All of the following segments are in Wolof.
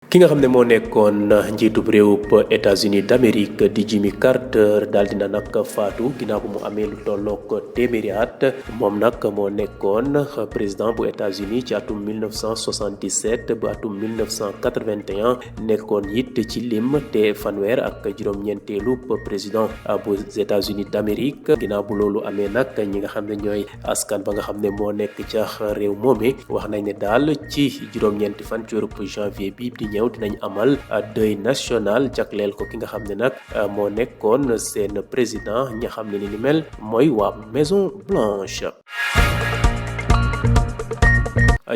ki nga xam ne moo nekkoon njiitub réewub États-Unis d'Amérique di Jimmy Carter daal dina nag faatu ginnaaw bu mu amee lu tollook téeméeri at moom nag moo nekkoon président bu États-Unis ci atum 1977 ba atum 1981 nekkoon it ci lim te fanweer ak juróom-ñeenteelu président bu États-Unis d'Amérique ginnaaw bu loolu amee nag ñi nga xam ne ñooy askan ba nga xam ne moo nekk ca réew moome wax nañ ne daal ci juróom-ñeenti fan ci weeru janvier bi di ñëw dinañ amal deuil national jagleel ko ki nga xam ne nag moo nekkoon seen président ñi xam ne ni mel mooy waa Maison Blanche.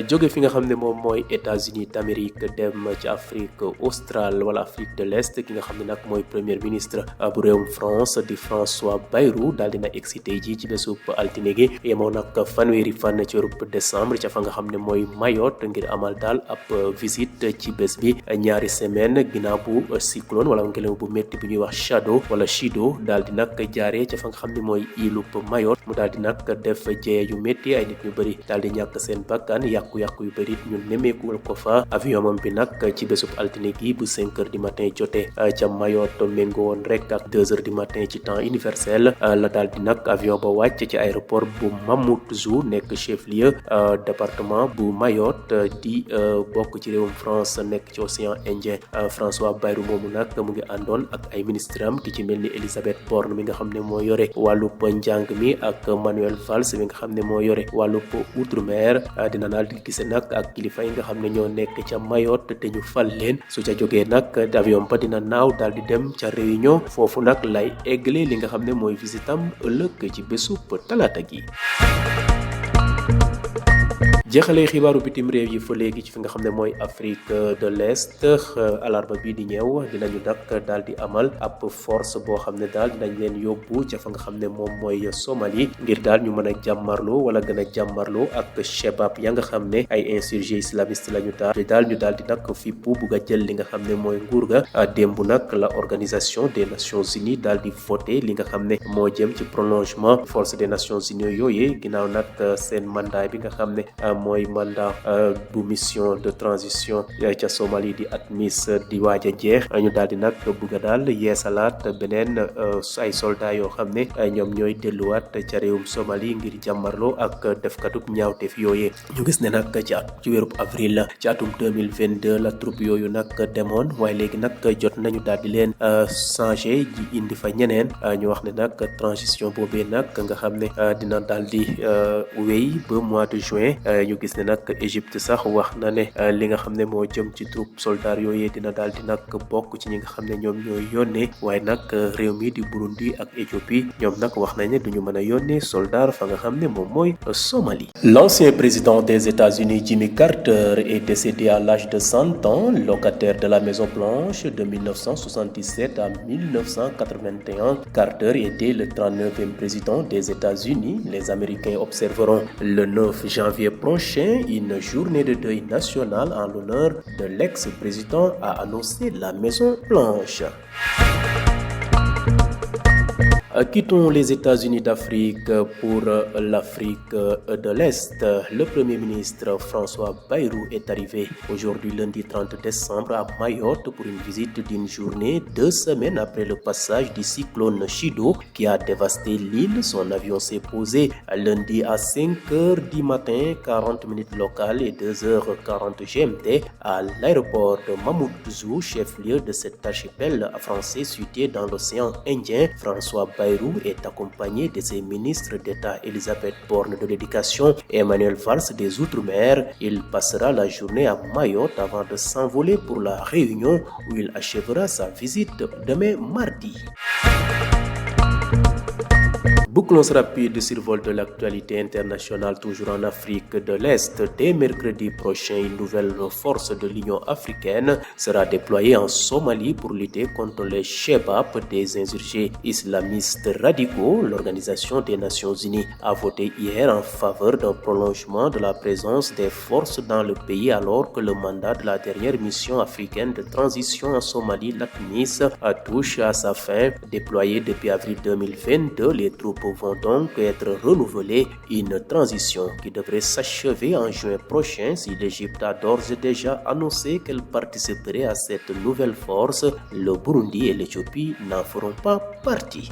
jóge fi nga xam ne moom mooy États-Unis d'Amérique dem ci Afrique australe wala Afrique de l'Est ki nga xam ne nag mooy premier ministre bu réewum France di François Bayrou daal dina excité ji ci bésub altine gi yemoo nag fanweeri fan ci weeru décembre ca fa nga xam ne mooy Mayotte ngir amal daal ab visite ci bés bi ñaari semaine ginnaaw bu cyclone wala ngelaw bu métti bu ñuy wax Chido daal di nag jaaree ca fa nga xam ne mooy îlub Mayotte mu daal di nag def jëye yu métti ay nit ñu bëri daal di ñàkk seen bakkan yàqu-yàqu yu bëri ñu nemmeekul ko fa avion moom bi nag ci bésub altine gi bu 5 heures du matin jotee ca Mayotte méngoo woon rek ak 2 heures du matin ci temps universel la daal di nag avion ba wàcc ci aéroport bu Mamoudzou nekk chef-lieu département bu Mayotte di bokk ci réewum France nekk ci océan Indien François Bayrou moomu nag mu ngi àndoon ak ay ministre am ki ci mel ni Elisabeth Borne mi nga xam ne moo yore wàllub njàng mi ak Manuel Valls mi nga xam ne moo yore wàllub outre-mer dina naal di gise nag ak kilifa yi nga xam ne ñoo nekk ca Mayotte te ñu fal leen su ca jógee nag avion ba dina naaw daal di dem ca Réunion foofu nag lay eggale li nga xam ne mooy visitam ëllëg ci bésub talaata gi. jeexalee xibaaru bitim réew yi fa léegi ci fi nga xam ne mooy Afrique de l'Est alarba bii di ñëw dinañu nag daal di amal ab force boo xam ne daal dinañ leen yóbbu ca fa nga xam ne moom mooy Somalie ngir daal ñu mën a jàmmarloo wala gën a jàmmarloo ak Chebab ya nga xam ne ay insurgés islamistes la ñu daal ñu daal di nag fippu bugg a jël li nga xam ne mooy nguur ga démb nag la organisation des Nations Unies daal di voté li nga xam ne moo jëm ci prolongement force des Nations Unies yooyee ginnaaw nag seen mandat bi nga xam ne mooy mandat bu mission de transition ca Somalie di ATMIS di waaj a jeex ñu daal di nag bëgg a daal yeesalaat beneen ay soldats yoo xam ne ñoom ñooy delluwaat ca réewum Somalie ngir jàmmarloo ak defkatub ñaawteef yooyee ñu gis ne nag ci weerub avril ci atum 2022 la troupe yooyu nag demoon waaye léegi nag jot nañu daal di leen changé ji indi fa ñeneen ñu wax ne nag transition boobee nag nga xam ne dina daal di wéy ba mois de juin ñu gis ne nag Égypte sax wax na ne li nga xam ne moo jëm ci troupe soldat yooyee dina daal di nag bokk ci ñi nga xam ne ñoom ñooy yónnee waaye nag réew mi di Burundi ak Éthiopie ñoom nag wax nañ ne duñu mën a yónnee soldat fa nga xam ne moom mooy Somalie. L'ancien président des États-Unis Jimmy Carter est décédé à l'âge de 100 ans, locataire de la Maison Blanche de 1977 à 1981. Carter était le 39e président des États-Unis. Les Américains observeront le 9 janvier prochain une journée de deuil national en l'honneur de l'ex-président, a annoncé la Maison Blanche. Quittons les États-Unis d'Afrique pour l'Afrique de l'Est. Le Premier ministre François Bayrou est arrivé aujourd'hui lundi 30 décembre à Mayotte pour une visite d'une journée, 2 semaines après le passage du cyclone Chido qui a dévasté l'île. Son avion s'est posé lundi à 5 heures du matin, 40 minutes locales et 2 heures 40 GMT à l'aéroport de Mamoudzou, chef-lieu de cet archipel français situé dans l'océan Indien. François Bayrou est accompagné de ses ministres d'État Elisabeth Borne de l'Éducation et Manuel Valls des Outre-mer. Il passera la journée à Mayotte avant de s'envoler pour la Réunion où il achèvera sa visite demain mardi. Bouclons rapide survol de l'actualité internationale toujours en Afrique de l'Est. Dès mercredi prochain, une nouvelle force de l'Union africaine sera déployée en Somalie pour lutter contre les Chebab, des insurgés islamistes radicaux. L'Organisation des Nations Unies a voté hier en faveur d'un prolongement de la présence des forces dans le pays alors que le mandat de la dernière mission africaine de transition en Somalie, l'ATMIS, touche à sa fin. Déployée depuis avril 2022, les troupes troupes vont donc être renouvelées, une transition qui devrait s'achever en juin prochain si l'Égypte a d'ores et déjà annoncé qu'elle participerait à cette nouvelle force. Le Burundi et l'Éthiopie n'en feront pas partie.